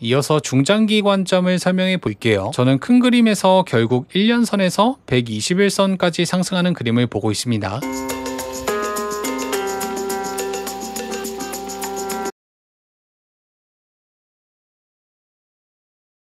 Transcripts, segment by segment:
이어서 중장기 관점을 설명해 볼게요. 저는 큰 그림에서 결국 1년선에서 121선까지 상승하는 그림을 보고 있습니다.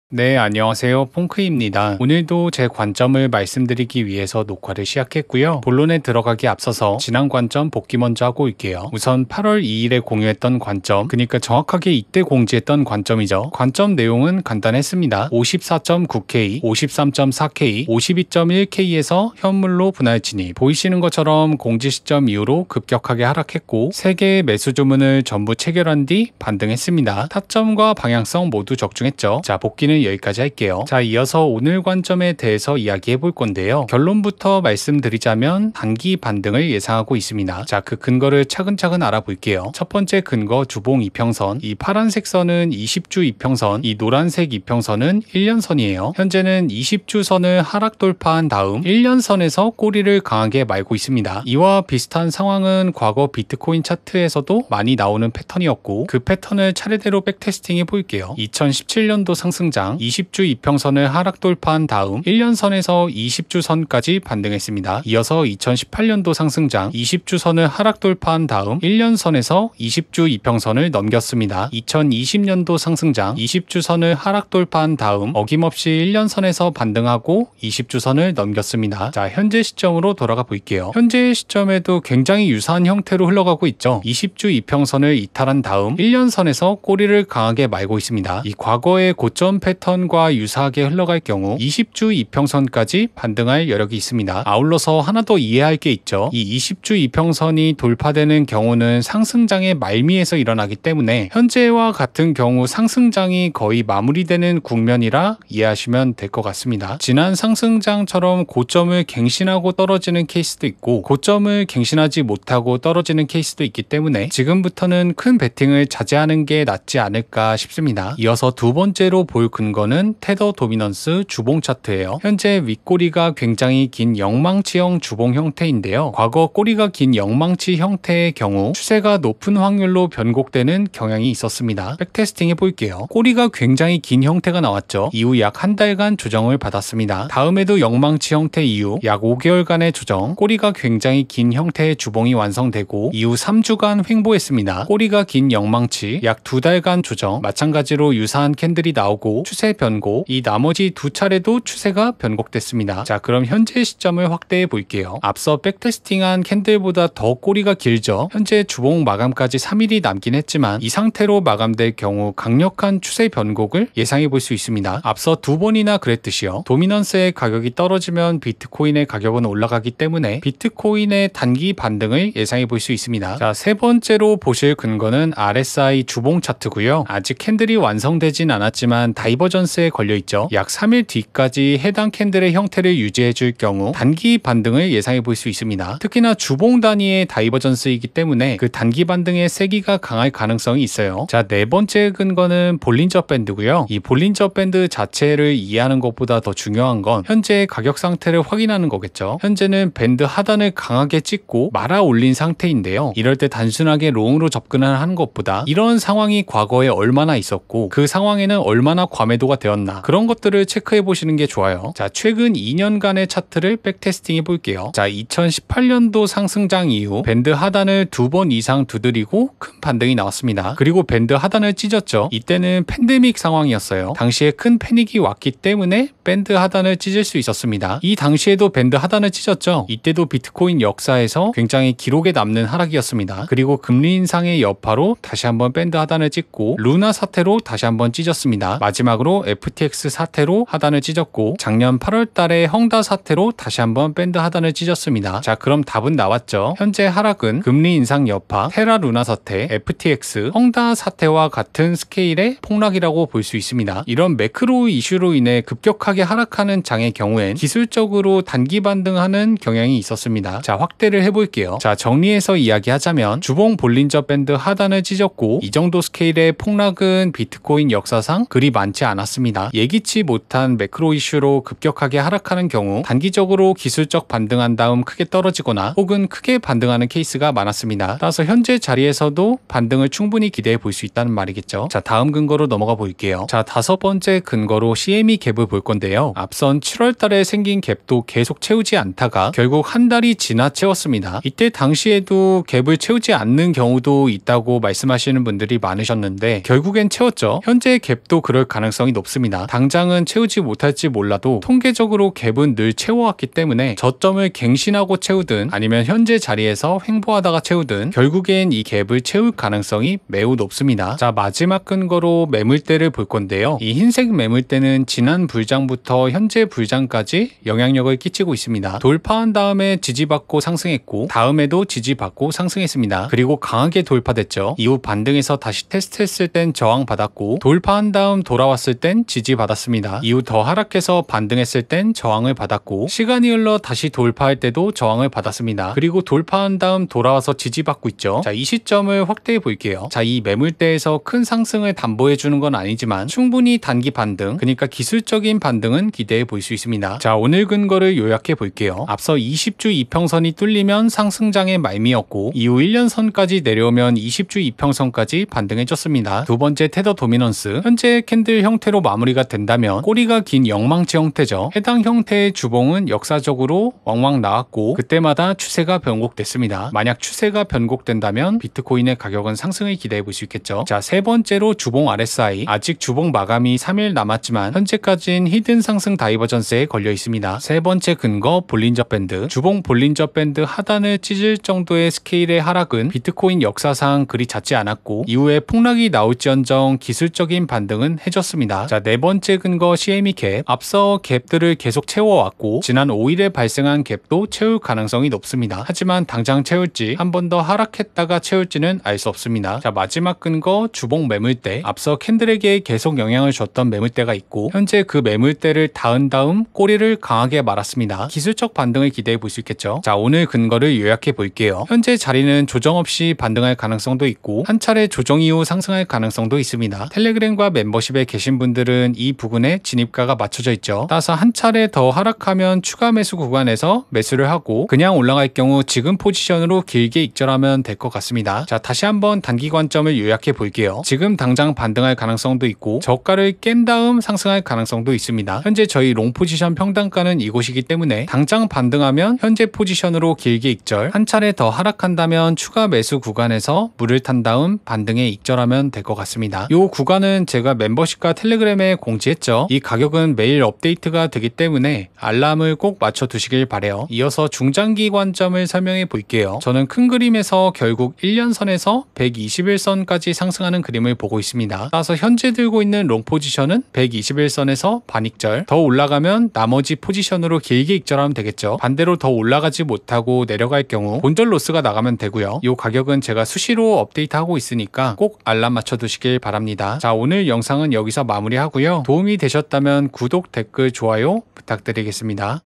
네, 안녕하세요. 퐁크입니다. 오늘도 제 관점을 말씀드리기 위해서 녹화를 시작했고요. 본론에 들어가기 앞서서 지난 관점 복귀 먼저 하고 올게요. 우선 8월 2일에 공유했던 관점, 그러니까 정확하게 이때 공지했던 관점이죠. 관점 내용은 간단했습니다. 54.9K, 53.4K, 52.1K에서 현물로 분할 진입. 보이시는 것처럼 공지 시점 이후로 급격하게 하락했고 3개의 매수 주문을 전부 체결한 뒤 반등했습니다. 타점과 방향성 모두 적중했죠. 자, 복귀는 여기까지 할게요. 자, 이어서 오늘 관점에 대해서 이야기해 볼 건데요. 결론부터 말씀드리자면 단기 반등을 예상하고 있습니다. 자, 그 근거를 차근차근 알아볼게요. 첫 번째 근거 주봉 이평선. 이 파란색 선은 20주 이평선, 이 노란색 이평선은 1년선이에요. 현재는 20주 선을 하락 돌파한 다음 1년선에서 꼬리를 강하게 말고 있습니다. 이와 비슷한 상황은 과거 비트코인 차트에서도 많이 나오는 패턴이었고 그 패턴을 차례대로 백테스팅 해볼게요. 2017년도 상승장 20주 이평선을 하락 돌파한 다음 1년선에서 20주 선까지 반등했습니다. 이어서 2018년도 상승장 20주 선을 하락 돌파한 다음 1년선에서 20주 이평선을 넘겼습니다. 2020년도 상승장 20주 선을 하락 돌파한 다음 어김없이 1년선에서 반등하고 20주 선을 넘겼습니다. 자, 현재 시점으로 돌아가 볼게요. 현재 시점에도 굉장히 유사한 형태로 흘러가고 있죠. 20주 이평선을 이탈한 다음 1년선에서 꼬리를 강하게 말고 있습니다. 이 과거의 고점 패턴과 유사하게 흘러갈 경우 20주 이평선까지 반등할 여력이 있습니다. 아울러서 하나 더 이해할 게 있죠. 이 20주 이평선이 돌파되는 경우는 상승장의 말미에서 일어나기 때문에 현재와 같은 경우 상승장이 거의 마무리되는 국면이라 이해하시면 될 것 같습니다. 지난 상승장처럼 고점을 갱신하고 떨어지는 케이스도 있고 고점을 갱신하지 못하고 떨어지는 케이스도 있기 때문에 지금부터는 큰 베팅을 자제하는 게 낫지 않을까 싶습니다. 이어서 두 번째로 볼 근거는 테더 도미넌스 주봉 차트예요. 현재 윗꼬리가 굉장히 긴 영망치형 주봉 형태인데요. 과거 꼬리가 긴 영망치 형태의 경우 추세가 높은 확률로 변곡되는 경향이 있었습니다. 백테스팅 해볼게요. 꼬리가 굉장히 긴 형태가 나왔죠. 이후 약 한 달간 조정을 받았습니다. 다음에도 영망치 형태 이후 약 5개월간의 조정, 꼬리가 굉장히 긴 형태의 주봉이 완성되고 이후 3주간 횡보했습니다. 꼬리가 긴 영망치 약 2달간 조정, 마찬가지로 유사한 캔들이 나오고 추세 변곡, 이 나머지 두 차례도 추세가 변곡됐습니다. 자, 그럼 현재 시점을 확대해 볼게요. 앞서 백테스팅한 캔들보다 더 꼬리가 길죠. 현재 주봉 마감까지 3일이 남긴 했지만 이 상태로 마감될 경우 강력한 추세 변곡을 예상해 볼 수 있습니다. 앞서 두 번이나 그랬듯이요. 도미넌스의 가격이 떨어지면 비트코인의 가격은 올라가기 때문에 비트코인의 단기 반등을 예상해 볼 수 있습니다. 자, 세 번째로 보실 근거는 RSI 주봉 차트고요. 아직 캔들이 완성되진 않았지만 다이버전스에 걸려있죠. 약 3일 뒤까지 해당 캔들의 형태를 유지해 줄 경우 단기 반등을 예상해 볼 수 있습니다. 특히나 주봉 단위의 다이버전스이기 때문에 그 단기 반등의 세기가 강할 가능성이 있어요. 자, 네 번째 근거는 볼린저 밴드고요. 이 볼린저 밴드 자체를 이해하는 것보다 더 중요한 건 현재의 가격 상태를 확인하는 거겠죠. 현재는 밴드 하단을 강하게 찍고 말아 올린 상태인데요. 이럴 때 단순하게 롱으로 접근을 하는 것보다 이런 상황이 과거에 얼마나 있었고 그 상황에는 얼마나 과매도가 되었나 그런 것들을 체크해 보시는 게 좋아요. 자, 최근 2년간의 차트를 백테스팅 해볼게요. 자, 2018년도 상승장 이후 밴드 하단을 2번 이상 두드리고 큰 반등이 나왔습니다. 그리고 밴드 하단을 찢었죠. 이때는 팬데믹 상황이었어요. 당시에 큰 패닉이 왔기 때문에 밴드 하단을 찢을 수 있었습니다. 이 당시에도 밴드 하단을 찢었죠. 이때도 비트코인 역사에서 굉장히 기록에 남는 하락이었습니다. 그리고 금리 인상의 여파로 다시 한번 밴드 하단을 찢고 루나 사태로 다시 한번 찢었습니다. 마지막으로 FTX 사태로 하단을 찢었고 작년 8월 달에 헝다 사태로 다시 한번 밴드 하단을 찢었습니다. 자, 그럼 답은 나왔죠. 현재 하락은 금리 인상 여파, 테라 루나 사태, FTX, 헝다 사태와 같은 스케일의 폭락이라고 볼 수 있습니다. 이런 매크로 이슈로 인해 급격하게 하락하는 장의 경우엔 기술적으로 단기 반등하는 경향이 있었습니다. 자, 확대를 해볼게요. 자, 정리해서 이야기하자면 주봉 볼린저 밴드 하단을 찢었고 이 정도 스케일의 폭락은 비트코인 역사상 그리 많지 않았습니다. 예기치 못한 매크로 이슈로 급격하게 하락하는 경우 단기적으로 기술적 반등한 다음 크게 떨어지거나 혹은 크게 반등하는 케이스가 많았습니다. 따라서 현재 자리에서도 반등을 충분히 기대해 볼 수 있다는 말이겠죠. 자, 다음 근거로 넘어가 볼게요. 자, 5번째 근거로 CME 갭을 볼 건데요. 앞선 7월 달에 생긴 갭도 계속 채우지 않다가 결국 한 달이 지나 채웠습니다. 이때 당시에도 갭을 채우지 않는 경우도 있다고 말씀하시는 분들이 많으셨는데 결국엔 채웠죠. 현재 갭도 그럴 가능성이 높습니다. 당장은 채우지 못할지 몰라도 통계적으로 갭은 늘 채워왔기 때문에 저점을 갱신하고 채우든 아니면 현재 자리에서 횡보하다가 채우든 결국엔 이 갭을 채울 가능성이 매우 높습니다. 자, 마지막 근거로 매물대를 볼 건데요. 이 흰색 매물대는 지난 불장부터 현재 불장까지 영향력을 끼치고 있습니다. 돌파한 다음에 지지받고 상승했고 다음에도 지지받고 상승했습니다. 그리고 강하게 돌파됐죠. 이후 반등해서 다시 테스트했을 땐 저항받았고 돌파한 다음 돌아왔을 땐 지지받았습니다. 이후 더 하락해서 반등했을 땐 저항을 받았고 시간이 흘러 다시 돌파할 때도 저항을 받았습니다. 그리고 돌파한 다음 돌아와서 지지받고 있죠. 자, 이 시점을 확대해 볼게요. 자, 이 매물대에서 큰 상승을 담보해 주는 건 아니지만 충분히 단기 반등, 그러니까 기술적인 반등은 기대해 볼 수 있습니다. 자, 오늘 근거를 요약해 볼게요. 앞서 20주 이평선이 뚫리면 상승장의 말미였고 이후 1년선까지 내려오면 20주 이평선까지 반등해줬습니다. 두 번째 테더 도미넌스, 현재 캔들 형태로 마무리가 된다면 꼬리가 긴 영망치 형태죠. 해당 형태의 주봉은 역사적으로 왕왕 나왔고 그때마다 추세가 변곡됐습니다. 만약 추세가 변곡된다면 비트코인의 가격은 상승을 기대해 볼 수 있겠죠. 자, 세 번째로 주봉 RSI, 아직 주봉 마감이 3일 남았지만 현재까지는 히든 상승 다이버전스에 걸려 있습니다. 세 번째 근거 볼린저 밴드, 주봉 볼린저 밴드 하단을 찢을 정도의 스케일의 하락은 비트코인 역사상 그리 잦지 않았고 이후에 폭락이 나올지언정 기술적인 반등은 해줬습니다. 자, 네 번째 근거 CME 갭, 앞서 갭들을 계속 채워왔고 지난 5일에 발생한 갭도 채울 가능성이 높습니다. 하지만 당장 채울지 한 번 더 하락했다가 채울지는 알 수 없습니다. 자, 마지막 근거 주봉 매물대, 앞서 캔들에게 계속 영향을 줬던 매물대가 있고 현재 그 매물대를 닿은 다음 꼬리를 강하게 말았습니다. 기술적 반등을 기대해 볼 수 있겠죠. 자, 오늘 근거를 요약해 볼게요. 현재 자리는 조정 없이 반등할 가능성도 있고 한 차례 조정 이후 상승할 가능성도 있습니다. 텔레그램과 멤버십에 계신 분들은 이 부분에 진입가가 맞춰져 있죠. 따라서 한 차례 더 하락하면 추가 매수 구간에서 매수를 하고 그냥 올라갈 경우 지금 포지션으로 길게 익절하면 될 것 같습니다. 자, 다시 한번 단기 관점을 요약해 볼게요. 지금 당장 반등할 가능성도 있고 저가를 깬 다음 상승할 가능성도 있습니다. 현재 저희 롱 포지션 평단가는 이곳이기 때문에 당장 반등하면 현재 포지션으로 길게 익절, 한 차례 더 하락한다면 추가 매수 구간에서 물을 탄 다음 반등에 익절하면 될 것 같습니다. 이 구간은 제가 멤버십과 텔레그램에 공지했죠. 이 가격은 매일 업데이트가 되기 때문에 알람을 꼭 맞춰 두시길 바래요. 이어서 중장기 관점을 설명해 볼게요. 저는 큰 그림에서 결국 1년선에서 121선까지 상승하는 그림을 보고 있습니다. 따라서 현재 들고 있는 롱 포지션은 121선에서 반익절, 더 올라가면 나머지 포지션으로 길게 익절하면 되겠죠. 반대로 더 올라가지 못하고 내려갈 경우 본절 로스가 나가면 되고요. 이 가격은 제가 수시로 업데이트하고 있으니까 꼭 알람 맞춰 두시길 바랍니다. 자, 오늘 영상은 여기서 마무리하고요. 도움이 되셨다면 구독, 댓글, 좋아요 부탁드리겠습니다.